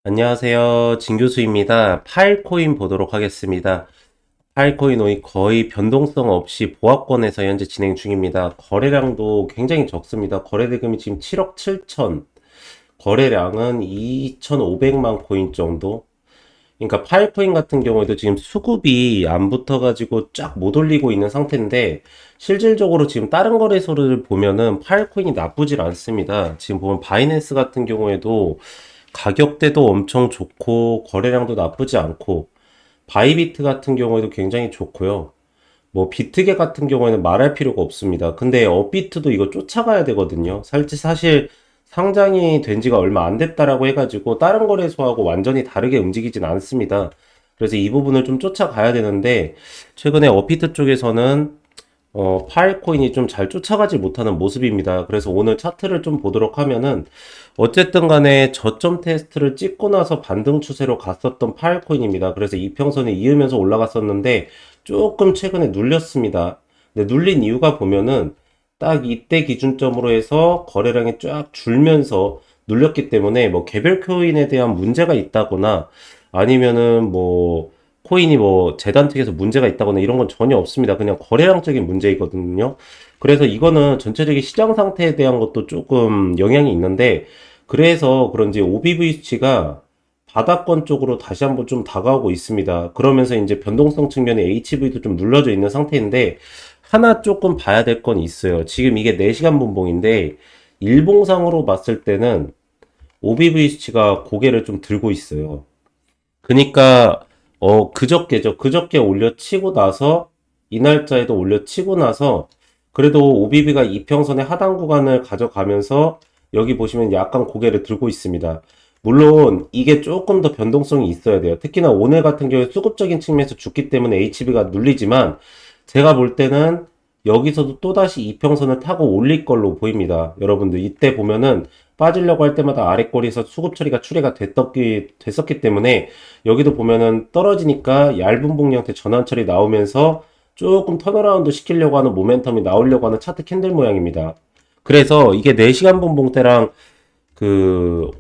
안녕하세요. 진교수입니다. 파일코인 보도록 하겠습니다. 파일코인 거의 변동성 없이 보합권에서 현재 진행 중입니다. 거래량도 굉장히 적습니다. 거래대금이 지금 7억 7천, 거래량은 2,500만 코인 정도. 그러니까 파일코인 같은 경우에도 지금 수급이 안 붙어가지고 쫙 못 올리고 있는 상태인데, 실질적으로 지금 다른 거래소를 보면은 파일코인이 나쁘질 않습니다. 지금 보면 바이낸스 같은 경우에도 가격대도 엄청 좋고 거래량도 나쁘지 않고, 바이비트 같은 경우에도 굉장히 좋고요. 뭐 비트게 같은 경우에는 말할 필요가 없습니다. 근데 업비트도 이거 쫓아가야 되거든요. 사실 상장이 된 지가 얼마 안 됐다라고 해가지고 다른 거래소하고 완전히 다르게 움직이진 않습니다. 그래서 이 부분을 좀 쫓아가야 되는데, 최근에 업비트 쪽에서는 파일코인이 좀 잘 쫓아가지 못하는 모습입니다. 그래서 오늘 차트를 좀 보도록 하면은, 어쨌든 간에 저점 테스트를 찍고 나서 반등 추세로 갔었던 파일코인입니다. 그래서 이평선에 이으면서 올라갔었는데, 조금 최근에 눌렸습니다. 근데 눌린 이유가 보면은, 딱 이때 기준점으로 해서 거래량이 쫙 줄면서 눌렸기 때문에, 뭐 개별 코인에 대한 문제가 있다거나, 아니면은 뭐 코인이 뭐 재단 측에서 문제가 있다거나 이런 건 전혀 없습니다. 그냥 거래량적인 문제이거든요. 그래서 이거는 전체적인 시장 상태에 대한 것도 조금 영향이 있는데, 그래서 그런지 OBV 수치가 바닥권 쪽으로 다시 한번 좀 다가오고 있습니다. 그러면서 이제 변동성 측면에 HV도 좀 눌러져 있는 상태인데, 하나 조금 봐야 될 건 있어요. 지금 이게 4시간 분봉인데, 일봉상으로 봤을 때는 OBV 수치가 고개를 좀 들고 있어요. 그니까 그저께죠. 그저께 올려치고 나서, 이 날짜에도 올려치고 나서, 그래도 OBB가 이평선의 하단 구간을 가져가면서 여기 보시면 약간 고개를 들고 있습니다. 물론 이게 조금 더 변동성이 있어야 돼요. 특히나 오늘 같은 경우에 수급적인 측면에서 죽기 때문에 HB가 눌리지만, 제가 볼 때는 여기서도 또다시 이평선을 타고 올릴 걸로 보입니다. 여러분들 이때 보면은 빠지려고 할 때마다 아래꼬리에서 수급 처리가 출회가 됐었기 때문에, 여기도 보면은 떨어지니까 얇은 봉 형태 전환 처리 나오면서 조금 턴어라운드 시키려고 하는 모멘텀이 나오려고 하는 차트 캔들 모양입니다. 그래서 이게 4시간 분봉 때랑 그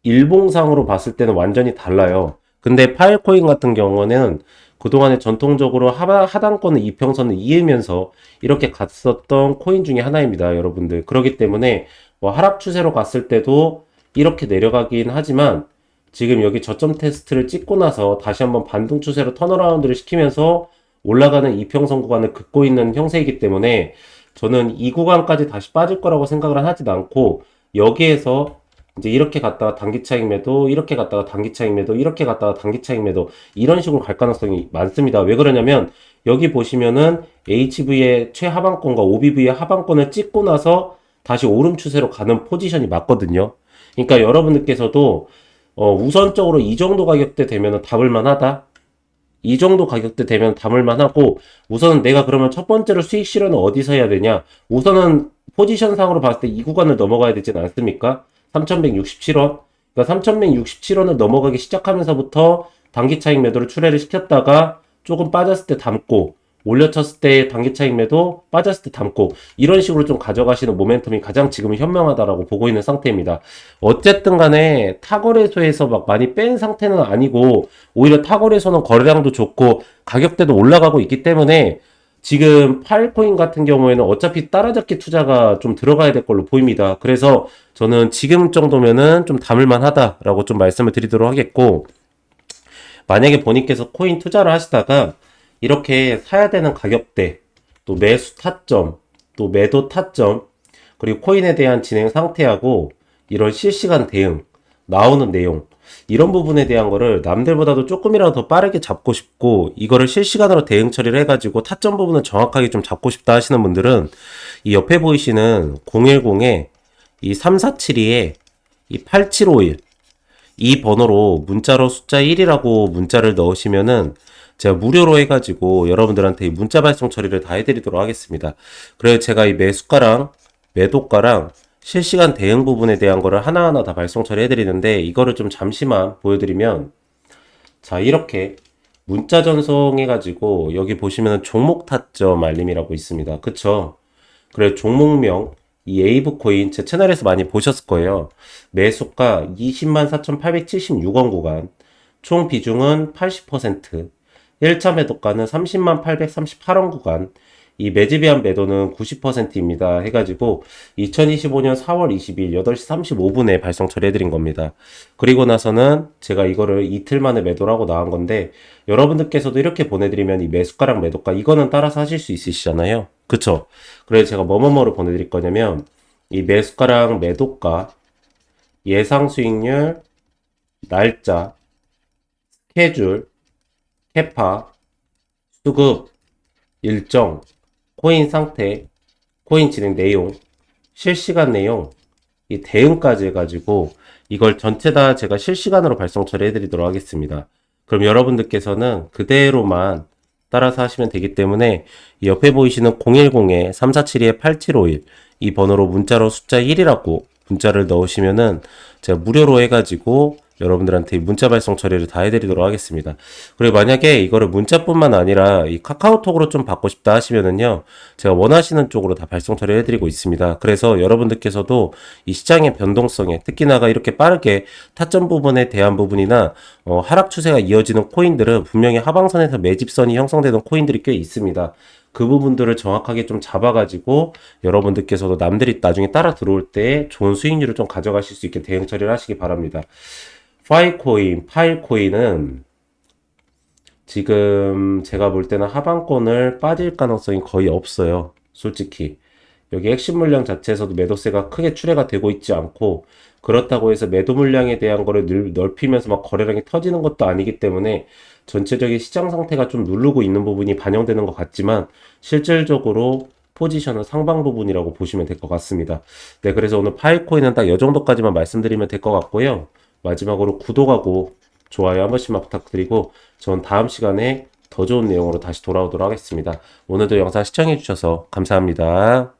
일봉상으로 봤을 때는 완전히 달라요. 근데 파일코인 같은 경우는 그동안에 전통적으로 하단권의 이평선을 이으면서 이렇게 갔었던 코인 중에 하나입니다, 여러분들. 그렇기 때문에 뭐 하락 추세로 갔을 때도 이렇게 내려가긴 하지만, 지금 여기 저점 테스트를 찍고 나서 다시 한번 반등 추세로 턴어라운드를 시키면서 올라가는 이평선 구간을 긋고 있는 형세이기 때문에, 저는 이 구간까지 다시 빠질 거라고 생각을 하진 않고, 여기에서 이제 이렇게 갔다가 단기 차익 매도, 이렇게 갔다가 단기 차익 매도, 이렇게 갔다가 단기 차익 매도, 이런 식으로 갈 가능성이 많습니다. 왜 그러냐면, 여기 보시면은 HV의 최하방권과 OBV의 하방권을 찍고 나서 다시 오름 추세로 가는 포지션이 맞거든요. 그러니까 여러분들께서도 우선적으로 이 정도 가격대 되면 담을만 하다, 이 정도 가격대 되면 담을만 하고, 우선은 내가 그러면 첫 번째로 수익 실현은 어디서 해야 되냐? 우선은 포지션상으로 봤을 때 이 구간을 넘어가야 되진 않습니까? 3167원. 그러니까 3167원을 넘어가기 시작하면서부터 단기 차익 매도를 출회를 시켰다가 조금 빠졌을 때 담고, 올려쳤을 때 단기 차익 매도, 빠졌을 때 담고, 이런 식으로 좀 가져가시는 모멘텀이 가장 지금은 현명하다라고 보고 있는 상태입니다. 어쨌든 간에 타거래소에서 막 많이 뺀 상태는 아니고, 오히려 타거래소는 거래량도 좋고 가격대도 올라가고 있기 때문에, 지금 파일코인 같은 경우에는 어차피 따라잡기 투자가 좀 들어가야 될 걸로 보입니다. 그래서 저는 지금 정도면은 좀 담을만 하다라고 좀 말씀을 드리도록 하겠고, 만약에 본인께서 코인 투자를 하시다가 이렇게 사야 되는 가격대, 또 매수 타점, 또 매도 타점, 그리고 코인에 대한 진행 상태하고 이런 실시간 대응, 나오는 내용, 이런 부분에 대한 거를 남들보다도 조금이라도 더 빠르게 잡고 싶고, 이거를 실시간으로 대응 처리를 해가지고 타점 부분을 정확하게 좀 잡고 싶다 하시는 분들은, 이 옆에 보이시는 010에 이 3472에 이 8751, 이 번호로 문자로 숫자 1이라고 문자를 넣으시면은 제가 무료로 해가지고 여러분들한테 이 문자 발송 처리를 다 해드리도록 하겠습니다. 그래서 제가 이 매수가랑 매도가랑 실시간 대응 부분에 대한 거를 하나하나 다 발송 처리해드리는데, 이거를 좀 잠시만 보여드리면, 자, 이렇게 문자 전송해가지고 여기 보시면 종목 타점 알림이라고 있습니다. 그쵸? 그래, 종목명 이 에이브 코인 제 채널에서 많이 보셨을 거예요. 매수가 204,876원 구간, 총 비중은 80%, 1차 매도가는 308,838원 구간, 이 매집이한 매도는 90%입니다. 해가지고 2025년 4월 22일 8시 35분에 발송 처리해드린 겁니다. 그리고 나서는 제가 이거를 이틀 만에 매도를 하고 나온 건데 여러분들께서도 이렇게 보내드리면 이 매수가랑 매도가 이거는 따라서 하실 수 있으시잖아요. 그쵸? 그래서 제가 뭐뭐뭐로 보내드릴 거냐면 이 매수가랑 매도가, 예상 수익률, 날짜, 스케줄, 캐파, 수급, 일정, 코인 상태, 코인 진행 내용, 실시간 내용, 이 대응까지 해가지고 이걸 전체 다 제가 실시간으로 발송 처리해드리도록 하겠습니다. 그럼 여러분들께서는 그대로만 따라서 하시면 되기 때문에 이 옆에 보이시는 010-3472-8751 이 번호로 문자로 숫자 1이라고 문자를 넣으시면은 제가 무료로 해가지고 여러분들한테 문자 발송 처리를 다 해드리도록 하겠습니다. 그리고 만약에 이거를 문자뿐만 아니라 이 카카오톡으로 좀 받고 싶다 하시면은요, 제가 원하시는 쪽으로 다 발송 처리 해드리고 있습니다. 그래서 여러분들께서도 이 시장의 변동성에 특히나가 이렇게 빠르게 타점 부분에 대한 부분이나 하락 추세가 이어지는 코인들은 분명히 하방선에서 매집선이 형성되는 코인들이 꽤 있습니다. 그 부분들을 정확하게 좀 잡아가지고 여러분들께서도 남들이 나중에 따라 들어올 때 좋은 수익률을 좀 가져가실 수 있게 대응 처리를 하시기 바랍니다. 파일코인은 지금 제가 볼 때는 하방권을 빠질 가능성이 거의 없어요. 솔직히. 여기 핵심 물량 자체에서도 매도세가 크게 출회가 되고 있지 않고 그렇다고 해서 매도 물량에 대한 거를 넓히면서 막 거래량이 터지는 것도 아니기 때문에 전체적인 시장 상태가 좀 누르고 있는 부분이 반영되는 것 같지만 실질적으로 포지션은 상방 부분이라고 보시면 될 것 같습니다. 네, 그래서 오늘 파일코인은 딱 이 정도까지만 말씀드리면 될 것 같고요. 마지막으로 구독하고 좋아요 한 번씩만 부탁드리고 전 다음 시간에 더 좋은 내용으로 다시 돌아오도록 하겠습니다. 오늘도 영상 시청해주셔서 감사합니다.